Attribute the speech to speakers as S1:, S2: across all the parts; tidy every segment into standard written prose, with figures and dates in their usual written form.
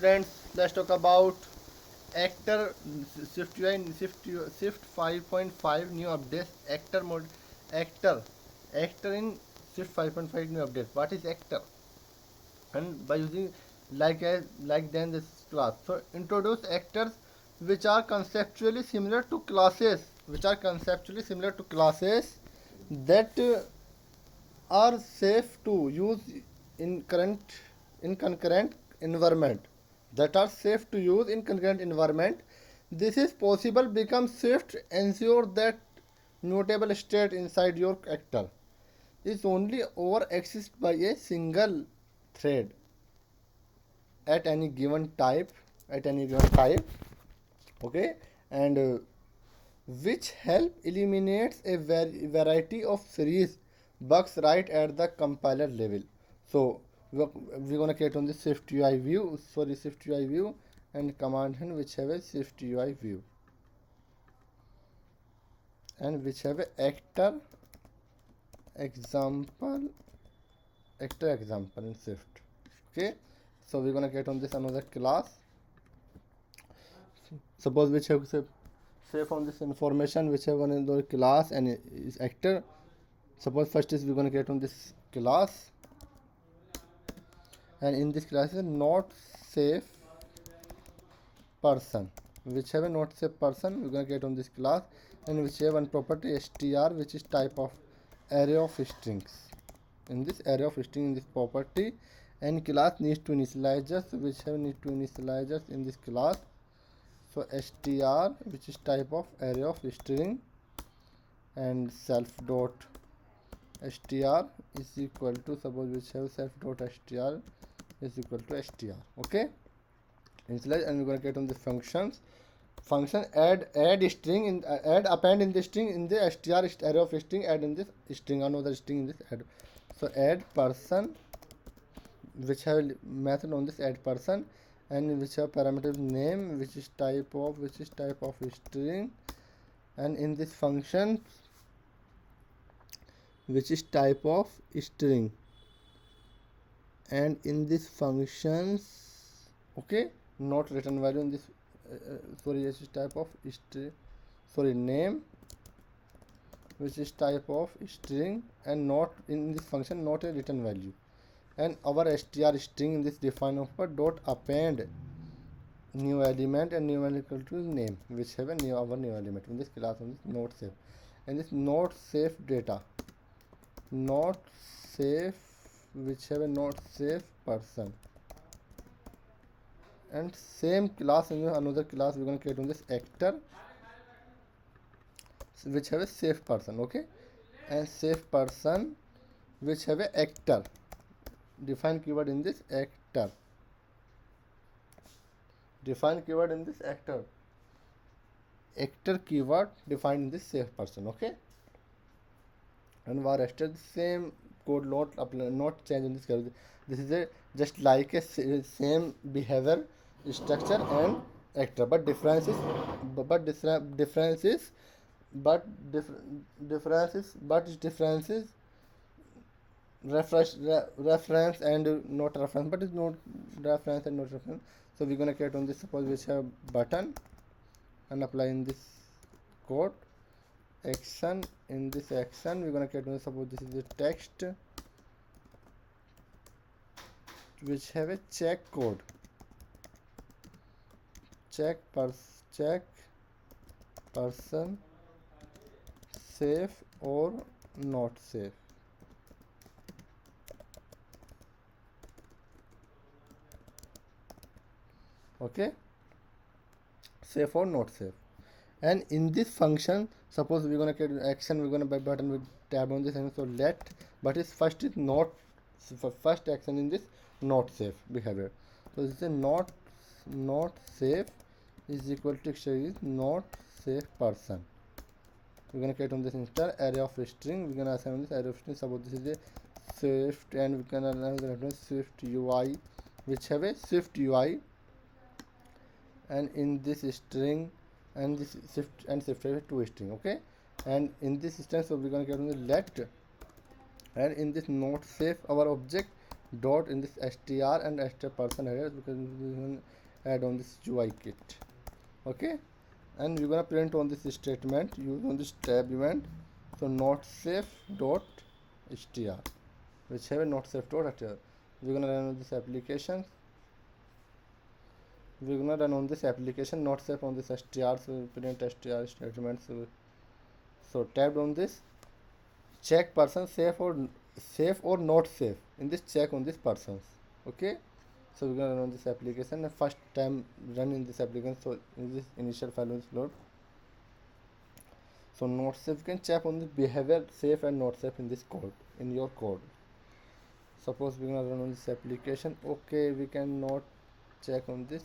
S1: Friends, let's talk about Actor Swift 5.5 new updates. Actor Actor in Swift 5.5 new update. What is Actor? And by using like then this class. So introduce actors which are conceptually similar to classes, that are safe to use in current in concurrent environment that are safe to use in concurrent environment. This is possible because Swift ensure that mutable state inside your actor is only over accessed by a single thread at any given type. Okay. And which help eliminates a variety of series bugs right at the compiler level. So we're gonna create on the Swift UI view, and command hand which have a Swift UI view and which have a example example in Swift. Okay. So we're gonna get on this another class. Suppose which have say from this information which have one in the class and is actor. Suppose first is we're going to get on this class, and in this class is not safe person, which have a not safe person. We're going to get on this class, and which have one property str, which is type of array of strings. In this array of string in this property, and class needs to initializers, which have need to initializers in this class. So str, which is type of array of string, and self dot str is equal to, suppose which have self dot str is equal to str. Okay. Initialize, and we're going to get on the function add string in add append in the string in the str array of string, add in this string, another string in this add. So add person, which have method on this add person, and which have parameter name, which is type of string, and in this function which is type of string, and in this functions, okay, not return value in this sorry, this is type of string, sorry, name, which is type of string, and not in this function not a return value, and our str string in this define offer dot append new element, and new element equal to name, which have a new element in this class on this not safe, and this not safe data, not safe, which have a not safe person, and same class in another class we're going to create on this actor, which have a safe person. Okay. And safe person which have a actor, define keyword in this actor, actor keyword defined in this safe person. Okay. And var after the same code not apply, not change in this case. This is a just like a same behavior structure and actor, but differences but differences reference and not reference, but it's not reference and not reference. So we're gonna create on this, suppose which have button, and apply in this code action. In this action we're gonna create on, suppose this is a text which have a check code, check person safe or not safe. Okay. Safe or not safe. And in this function, suppose we're going to create action, we're going to by button with tab on this, and so let, but is first is not, first action in this not safe behavior. So this is a not safe is equal to is not safe person. We're going to create on this instead array of string. We're going to assign this array of string. Suppose this is a Swift, and we can assign Swift UI, which have a Swift UI, and in this string, and this shift and shift have two string. Okay. And in this instance, so we're going to get on the let, and in this not safe our object dot in this str and str person address, because we can add on this UI kit. Okay, and we're gonna print on this statement use on this tab event. So not safe dot str, which have a not safe dot str. We're gonna run on this application. We're gonna run on this application not safe on this str. So print str statement. So tabbed on this, check person safe or not safe. In this, check on this persons. Okay, so we're gonna run this application. The first time run in this application, so in this initial file is load. So not safe, you can check on the behavior safe and not safe in this code, in your code. Suppose we're gonna run on this application. Okay, we cannot check on this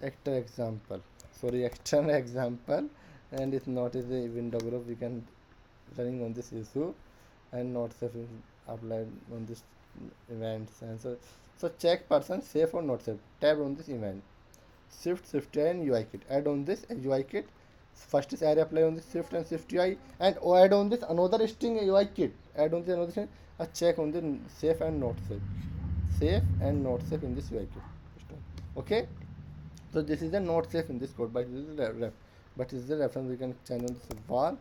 S1: actor example, sorry, external example, and it's not is a window group. We can running on this issue and not safe applied on this events. And so check person safe or not safe, tab on this event, shift and UI kit, add on this UI kit. First is array apply on this shift and shift UI, and add on this another string UI kit, add on this another string, a check on the safe and not safe in this UI kit. Okay, so this is a not safe in this code, but this is ref, but this is the reference. We can change on this var,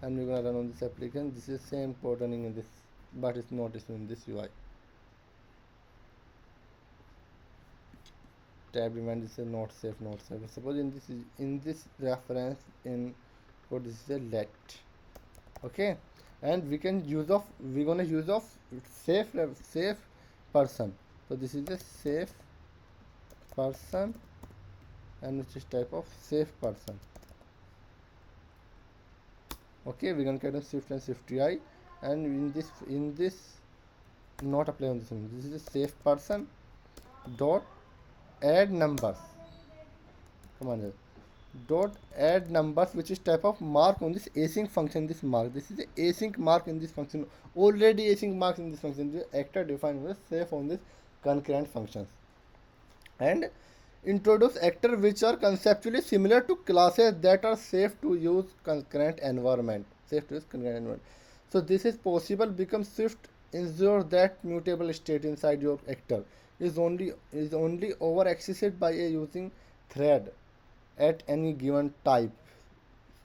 S1: and we're gonna run on this application. This is same code running in this, but it's not in this UI. Tab event is a not safe. Suppose in this reference in code, this is a let. Okay, and we're gonna use of safe person. So this is a safe person, and which is type of safe person. Okay, we're gonna get a shift and shift UI, and in this not apply on this one. This is a safe person dot add numbers. Come on here. Dot add numbers, which is type of mark on this async function. This is the async mark in this function. Already async marks in this function. The actor defined with safe on this concurrent functions, and introduce actor which are conceptually similar to classes that are safe to use concurrent environment. So this is possible because Swift ensures that mutable state inside your actor is only over accessed by a using thread at any given type.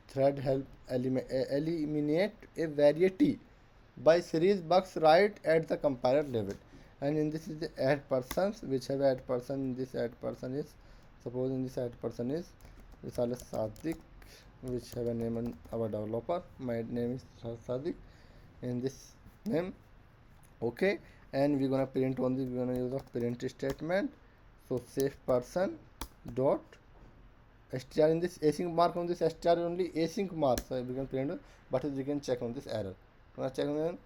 S1: Thread help eliminate a variety by series bugs right at the compiler level. And in this is the add persons, which have add person. This add person is, suppose in this add person is Risale Sadiq, which have a name on our developer. My name is Sadiq in this name. Okay, and we're gonna print on this, we're gonna use a print statement. So safe person dot str, in this async mark on this str only async mark, so we can print, but we can check on this error. Check on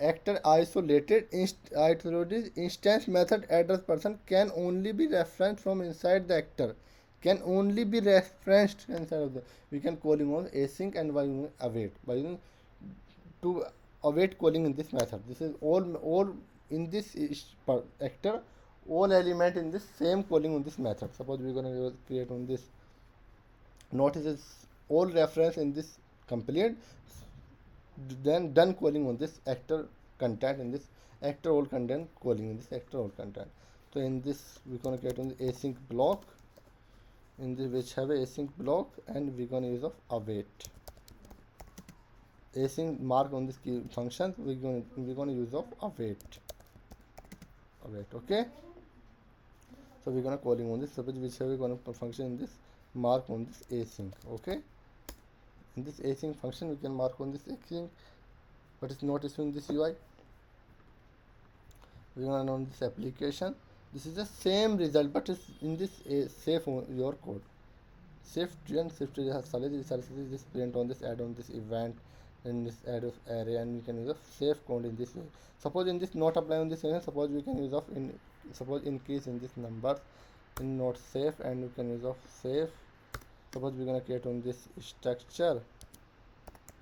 S1: actor isolated instance method address person can only be referenced from inside the actor, can only be referenced inside of the, we can calling on async and by using await, by using to await calling in this method. This is all in this actor, all element in this same calling on this method. Suppose we're gonna create on this, notice is all reference in this complete, then done calling on this actor content in this actor all content calling in this actor all content. So in this we're gonna get on the async block, in this which have a async block, and we're gonna use of await. Async mark on this key function, we're gonna use of await. Okay, so we're gonna calling on this, suppose which have we gonna function in this mark on this async. Okay, in this async function we can mark on this async, but it's not issuing this UI. We're gonna run on this application. This is the same result, but it's in this safe your code. Shift and shift this print on this, add on this event in this add of array, and we can use a safe code in this way. Suppose in this not apply on this event, suppose we can use of in, suppose increase in this numbers in not safe, and we can use of safe. Suppose we're gonna create on this structure,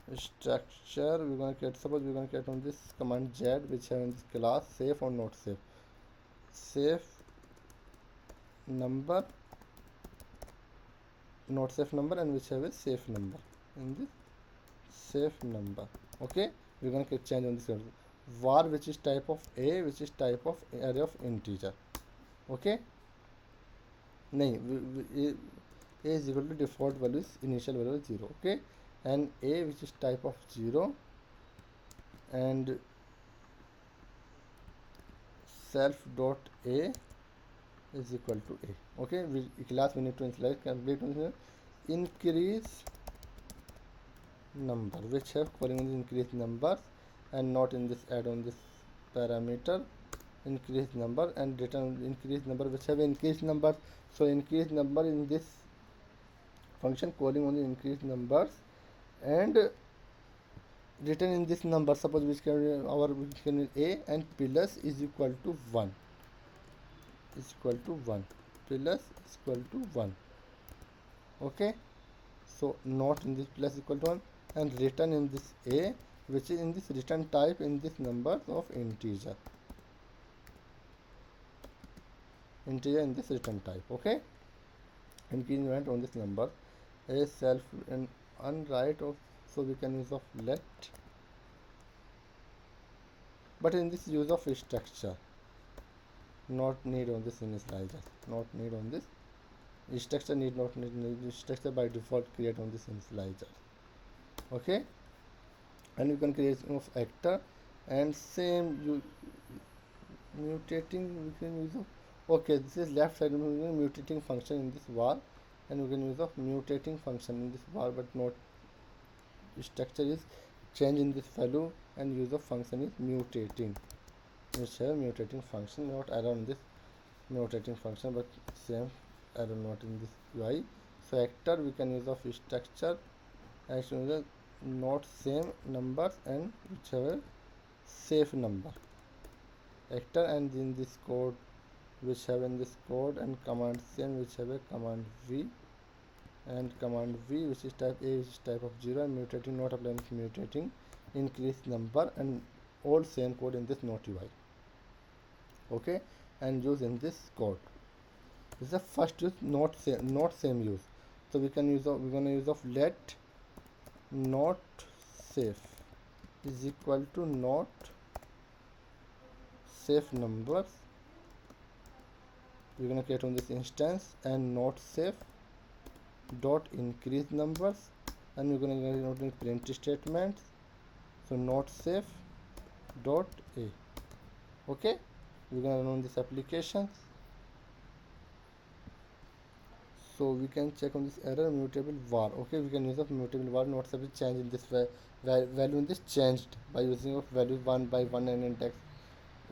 S1: we're gonna create, suppose we're gonna create on this command z, which have in this class safe or not safe, safe number, not safe number, and which have a safe number in this safe number. Okay, we're gonna change on this. var which is type of a, which is type of array of integer. Okay, nahi, a is equal to default value is initial value is 0. Okay, and a which is type of 0 and self dot a is equal to a. Okay, class we need to initialize complete increase number, which have calling in increase numbers and not in this add on this parameter increase number, and return increase number which have increased numbers. So increase number in this function calling on the increased numbers and written in this number. Suppose which can our which can a and plus is equal to 1 is equal to 1 plus is equal to 1. Okay, so not in this plus equal to 1 and written in this a which is in this return type in this number of integer in this return type. Okay, increment on this number a self and unwrite of, so we can use of let, but in this use of structure not need on this initializer, not need on this structure, need not need structure by default create on this initializer. Okay, and you can create of actor and same you mutating we can use of, okay, this is left side mutating function in this var, and we can use of mutating function in this var, but not structure is change in this value and use of function is mutating, which have mutating function, not around this mutating function but same arrow not in this UI. So actor we can use of structure actually not same numbers and which have a safe number actor, and in this code which have in this code and command same which have a command v and command v which is type a which is type of 0 and mutating not applying mutating increase number and all same code in this not UI. Okay, and use in this code. This is the first use, not same use. So we can use of we're gonna use of let not safe is equal to not safe numbers. We're gonna create on this instance and not safe dot increase numbers, and we're gonna note in print statements. So not safe dot a. Okay, we're gonna run this application. So we can check on this error mutable var. Okay, we can use of mutable var not subject change in this value in this changed by using of value 1 by 1 and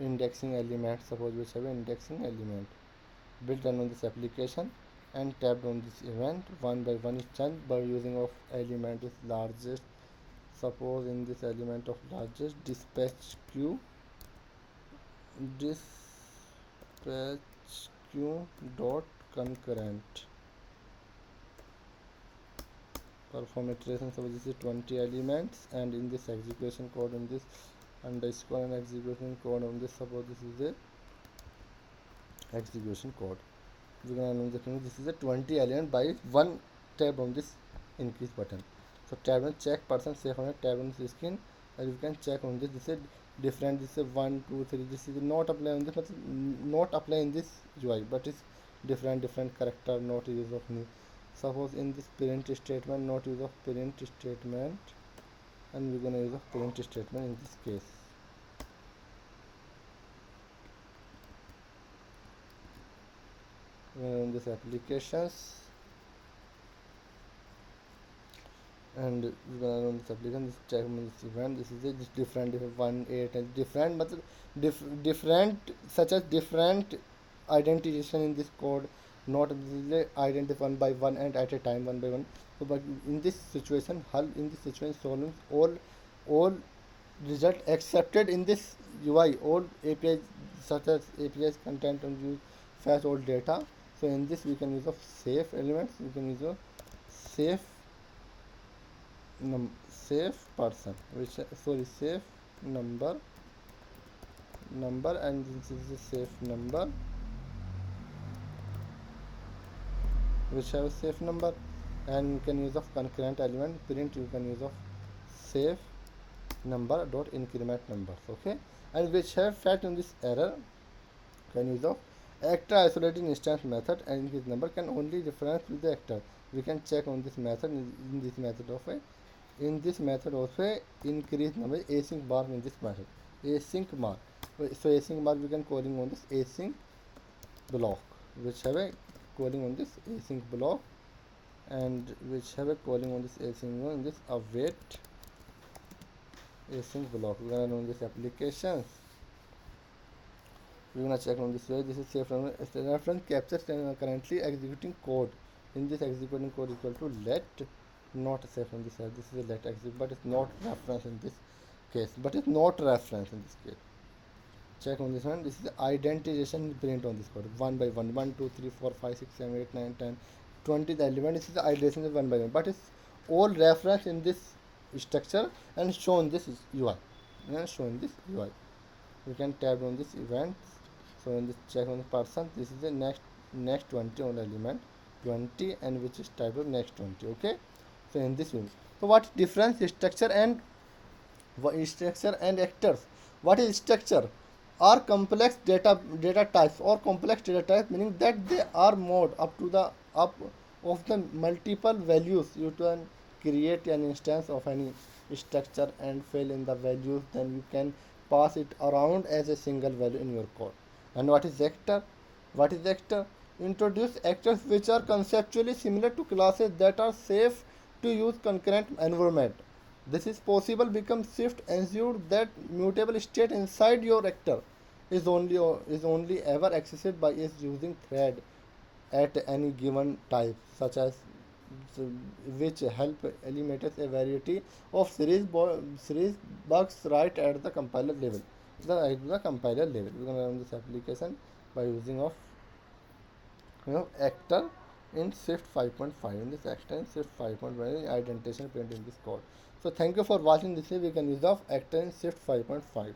S1: indexing element. Suppose we have an indexing element built on this application and tabbed on this event 1 by 1 is changed by using of element is largest. Suppose in this element of largest dispatch queue dot concurrent perform iteration. So this is 20 elements, and in this execution code in this underscore and execution code on this, suppose this is a execution code, we're gonna know this is a 20 element by one tab on this increase button. So tab on check person safe on a tab on the screen, and you can check on this. This is different, this is 1 2 3, this is not apply on this, but not apply in this UI, but it's different character not use of new. Suppose in this print statement not use of print statement, and we're gonna use of print statement in this case. In this applications, and we're gonna run this application. This check this event. This is this different 1 8 and different, but different such as different identification in this code, not identify 1 by 1 and at a time 1 by 1. So but in this situation hull in this situation solves all result accepted in this UI, all APIs such as APIs content and use fetch all data. So in this we can use of safe elements, we can use a safe safe person which sorry safe number and this is a safe number which have a safe number, and you can use of concurrent element print, you can use of safe number dot increment numbers. Okay, and which have fact in this error can use of actor isolated instance method, and this number can only reference with the actor. We can check on this method in this method of a increase number async bar in this method async bar. So async bar we can calling on this async block, which have a calling on this async block, and which have a calling on this async one this await async block. We gonna run this applications. We're gonna check on this way. This is safe reference captures currently executing code. In this executing code equal to let, not safe on this side. This is a let execute, but it's not reference in this case. But it's not reference in this case. Check on this one. This is the identification print on this code one by one. 1, 2, 3, 4, 5, 6, 7, 8, 9, 10, 20 the element. This is the identification one by one. But it's all reference in this structure and shown this UI. And shown this UI. We can tab on this event. So in this check on the person, this is the next 20 on the element 20, and which is type of next 20. Okay, so in this way, so what difference structure and actors? What is structure? Are complex data types or complex data types, meaning that they are mode up to the up of the multiple values. You can create an instance of any structure and fill in the values, then you can pass it around as a single value in your code. And what is actor? What is actor? Introduce actors which are conceptually similar to classes that are safe to use concurrent environment. This is possible because Swift ensures that mutable state inside your actor is only ever accessed by its using thread at any given type, such as which help eliminate a variety of series bugs right at the compiler level. The compiler level. We're gonna run this application by using of actor in Swift 5.5. In this actor in Swift 5.5 identification print in this code. So thank you for watching this. We can use of actor in Swift 5.5.